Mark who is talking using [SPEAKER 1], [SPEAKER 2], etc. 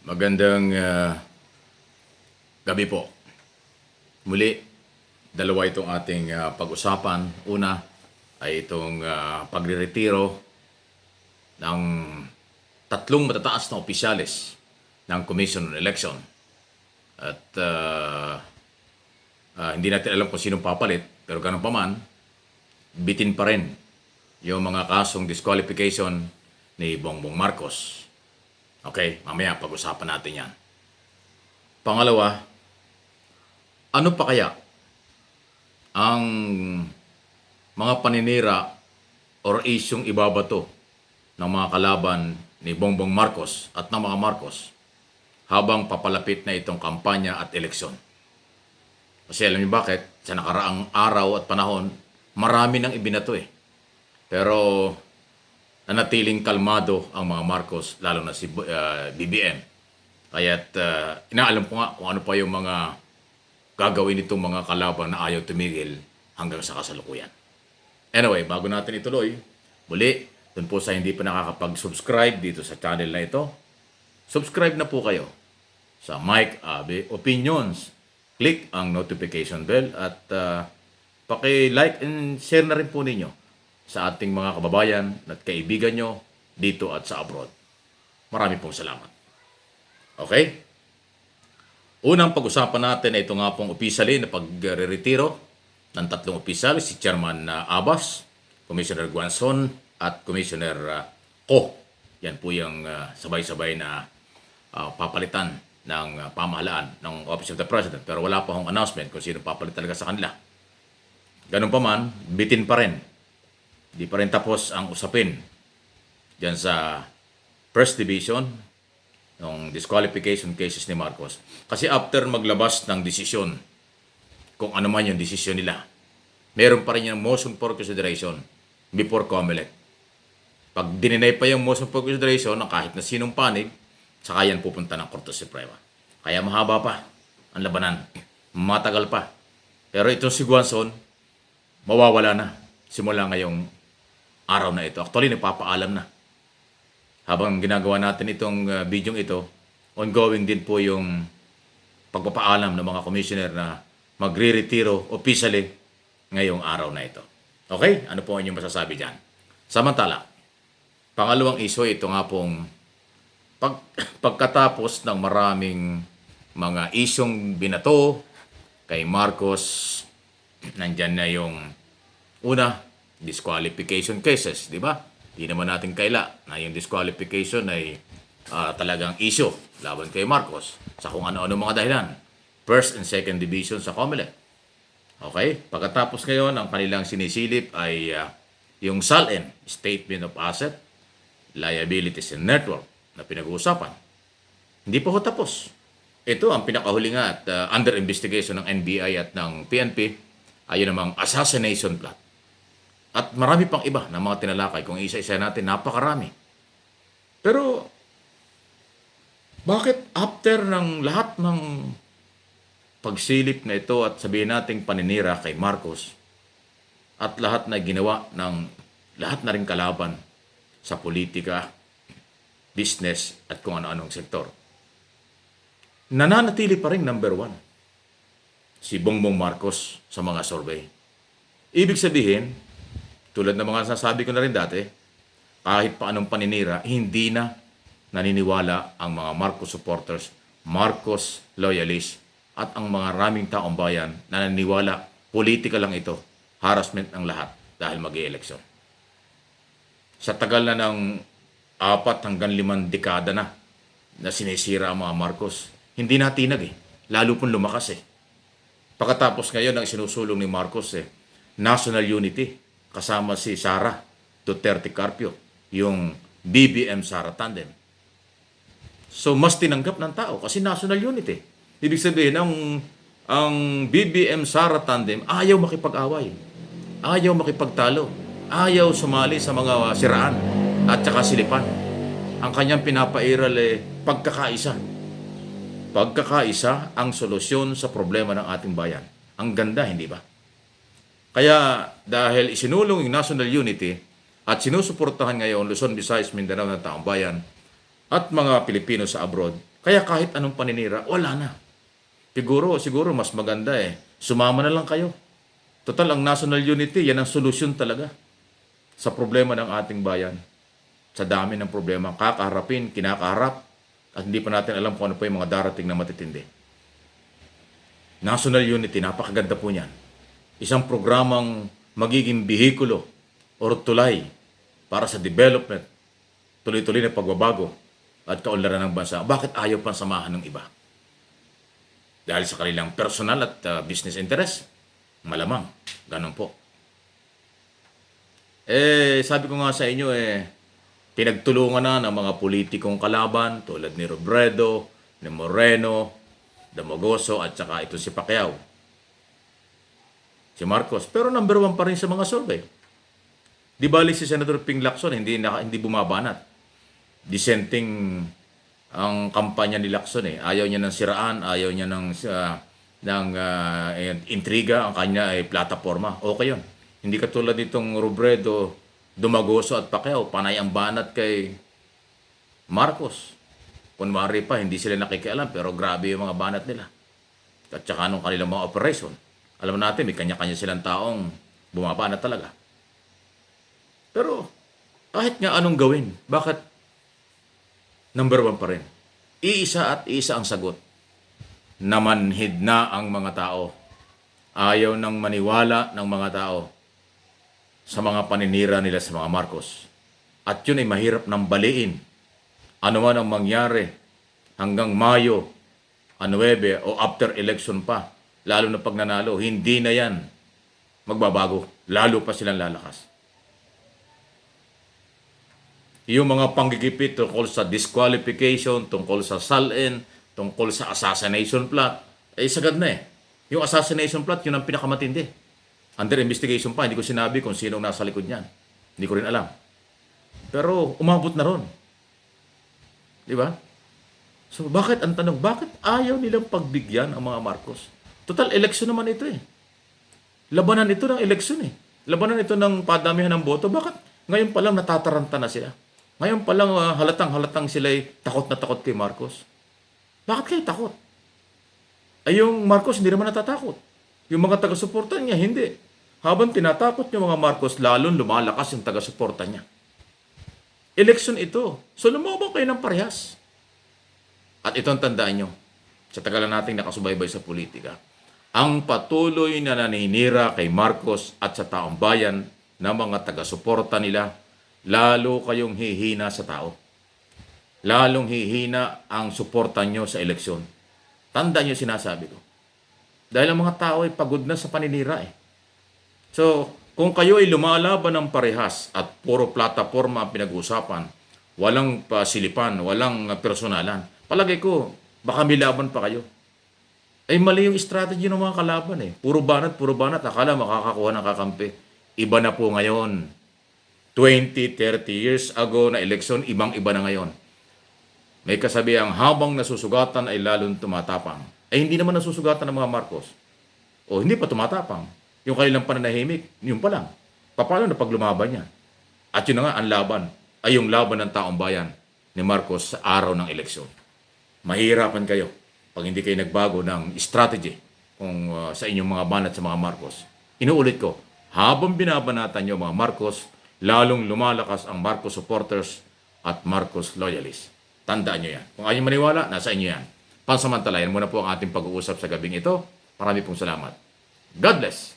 [SPEAKER 1] Magandang gabi po. Muli, dalawa itong ating pag-usapan. Una ay itong pagre-retiro ng tatlong matataas na opisyalis ng Commission on Election. At hindi natin alam kung sinong papalit, pero ganun pa man, bitin pa rin yung mga kasong disqualification ni Bongbong Marcos. Okay, mamaya pag-usapan natin yan. Pangalawa, ano pa kaya ang mga paninira or isyong ibabato ng mga kalaban ni Bongbong Marcos at ng mga Marcos habang papalapit na itong kampanya at eleksyon? Kasi alam niyo bakit? Sa nakaraang araw at panahon, marami nang ibinato eh. Pero nanatiling kalmado ang mga Marcos, lalo na si BBM. Kaya't inaalam ko nga kung ano pa yung mga gagawin itong mga kalaban na ayaw tumigil hanggang sa kasalukuyan. Anyway, bago natin ituloy, muli, dun po sa hindi pa nakakapag-subscribe dito sa channel na ito, subscribe na po kayo sa Mike Abe Opinions. Click ang notification bell at paki-like and share na rin po ninyo sa ating mga kababayan at kaibigan nyo dito at sa abroad. Marami pong salamat. Okay? Unang pag-usapan natin ay ito nga pong opisyali na pagre-retiro ng tatlong opisyal, si Chairman Abbas, Commissioner Guanzon at Commissioner Ko. Yan po yung sabay-sabay na papalitan ng pamahalaan ng Office of the President. Pero wala pa hong announcement kung sino papalit talaga sa kanila. Ganun pa man, bitin pa rin. Di pa rin tapos ang usapin dyan sa First Division ng disqualification cases ni Marcos. Kasi after maglabas ng desisyon, kung ano man yung desisyon nila, meron pa rin yung motion for consideration before COMELEC. Pag dininay pa yung motion for consideration ng kahit na sinong panig, saka yan pupunta ng Korte Suprema. Kaya mahaba pa ang labanan. Matagal pa. Pero itong si Guanzon, mawawala na simula ngayong araw na ito. Actually, nagpapaalam na. Habang ginagawa natin itong video ito, ongoing din po yung pagpapaalam ng mga commissioner na magre-retiro officially ngayong araw na ito. Okay? Ano po ang inyong masasabi dyan? Samantala, pangalawang issue, ito nga pong pagkatapos ng maraming mga isyong binato kay Marcos, nandyan na yung una, disqualification cases, di ba? Di naman natin kaila na yung disqualification ay talagang issue laban kay Marcos sa kung ano-ano mga dahilan. First and second division sa COMELEC. Okay? Pagkatapos ngayon, ang kanilang sinisilip ay yung SALN, Statement of Asset, Liabilities and Network, na pinag-uusapan. Hindi pa ho tapos. Ito ang pinakahuli nga at under investigation ng NBI at ng PNP ay yun namang assassination plot. At marami pang iba na mga tinalakay. Kung isa-isa natin, napakarami. Pero, bakit after ng lahat ng pagsilip na ito at sabihin nating paninira kay Marcos at lahat na ginawa ng lahat na rin kalaban sa politika, business at kung ano-anong sektor, nananatili pa rin number 1 si Bongbong Marcos sa mga survey? Ibig sabihin, tulad ng mga nasasabi ko na rin dati, kahit pa anong paninira, hindi na naniniwala ang mga Marcos supporters, Marcos loyalists, at ang mga raming taong bayan na naniniwala politika lang ito, harassment ang lahat dahil mag-i-eleksyon. Sa tagal na ng 4 hanggang 5 dekada na sinisira ang mga Marcos, hindi natinag eh. Lalo pong lumakas eh. Pagkatapos ngayon ang sinusulong ni Marcos national unity kasama si Sara Duterte Carpio, yung BBM Sara tandem. So mas tinanggap ng tao kasi national unity. Ibig sabihin, ang BBM Sara tandem ayaw makipag-away, ayaw makipagtalo, ayaw sumali sa mga siraan at saka silipan. Ang kanyang pinapairal pagkakaisa. Pagkakaisa ang solusyon sa problema ng ating bayan. Ang ganda, hindi ba? Kaya dahil isinulong yung national unity at sinusuportahan ngayon Luzon, Visayas, Mindanao ng taong bayan at mga Pilipino sa abroad, Kaya kahit anong paninira, wala na. Siguro mas maganda sumama na lang kayo. Total, ang national unity, yan ang solusyon talaga sa problema ng ating bayan. Sa dami ng problema, kakaharapin, kinakaharap, at hindi pa natin alam kung ano pa yung mga darating na matitindi. National unity, napakaganda po niyan. Isang programang magiging bihikulo or tulay para sa development, tuloy-tuloy na pagbabago at kaunlaran ng bansa. Bakit ayaw pang samahan ng iba? Dahil sa kanilang personal at business interest? Malamang. Ganun po. Sabi ko nga sa inyo, pinagtulungan na ng mga politikong kalaban tulad ni Robredo, ni Moreno, Damogoso, at saka ito si Pacquiao. Si Marcos. Pero number 1 pa rin sa mga survey. Di bali si Senator Ping Lacson, hindi bumabanat. Dissenting ang kampanya ni Lacson. Ayaw niya ng siraan, ayaw niya ng intriga, ang kanya ay plataforma. Okay yun. Hindi katulad nitong Robredo, Dumagoso at Pacquiao, panay ang banat kay Marcos. Kunwari pa, hindi sila nakikialam, pero grabe yung mga banat nila. At saka nung kanilang mga operation. Alam natin, may kanya-kanya silang taong bumabanat talaga. Pero, kahit nga anong gawin, bakit number 1 pa rin? Iisa at isa ang sagot. Namanhid na ang mga tao. Ayaw nang maniwala ng mga tao sa mga paninira nila sa mga Marcos. At yun ay mahirap nang baliin. Ano man ang mangyari hanggang Mayo, 9 o after election pa, lalo na pag nanalo, hindi na yan magbabago. Lalo pa silang lalakas. Yung mga panggigipit tungkol sa disqualification, tungkol sa SALN, tungkol sa assassination plot, sagad na Yung assassination plot, yun ang pinakamatindi. Under investigation pa, hindi ko sinabi kung sino nasa likod niyan. Hindi ko rin alam. Pero umabot na ron. Di ba? So bakit, ang tanong, bakit ayaw nilang pagbigyan ang mga Marcos? Total, eleksyon naman ito Labanan ito ng eleksyon Labanan ito ng padamihan ng boto. Bakit ngayon pa lang natataranta na sila? Ngayon pa lang halatang-halatang sila'y takot na takot kay Marcos. Bakit kayo takot? Ay yung Marcos hindi naman natatakot. Yung mga taga-suporta niya, hindi. Habang tinatakot yung mga Marcos, lalong lumalakas yung taga-suporta niya. Eleksyon ito. So lumaban kayo ng parehas. At ito ang tandaan nyo, sa tagal na nating nakasubaybay sa politika, ang patuloy na naninira kay Marcos at sa taong bayan na mga taga-suporta nila, lalo kayong hihina sa tao. Lalong hihina ang suporta nyo sa eleksyon. Tandaan nyo sinasabi ko. Dahil ang mga tao ay pagod na sa paninira So, kung kayo ay lumalaban ng parehas at puro plataforma ang pinag-uusapan, walang pasilipan, walang personalan, palagay ko, baka may laban pa kayo. Ay mali yung strategy ng mga kalaban Puro banat, akala makakakuha ng kakampi. Iba na po ngayon. 20, 30 years ago na eleksyon, ibang-iba na ngayon. May kasabihan, habang nasusugatan ay lalong tumatapang. Hindi naman nasusugatan ng mga Marcos. O hindi pa tumatapang. Yung kanilang pananahimik, yun pa lang. Paano na pag lumaban yan? At yun na nga, ang laban ay yung laban ng taong bayan ni Marcos sa araw ng eleksyon. Mahihirapan kayo pag hindi kayo nagbago ng strategy kung sa inyong mga banat sa mga Marcos. Inuulit ko, habang binabanatan nyo mga Marcos, lalong lumalakas ang Marcos supporters at Marcos loyalists. Tandaan nyo yan. Kung ayaw maniwala, nasa inyo yan. Pansamantala, yan muna po ang ating pag-uusap sa gabing ito. Marami pong salamat. God bless!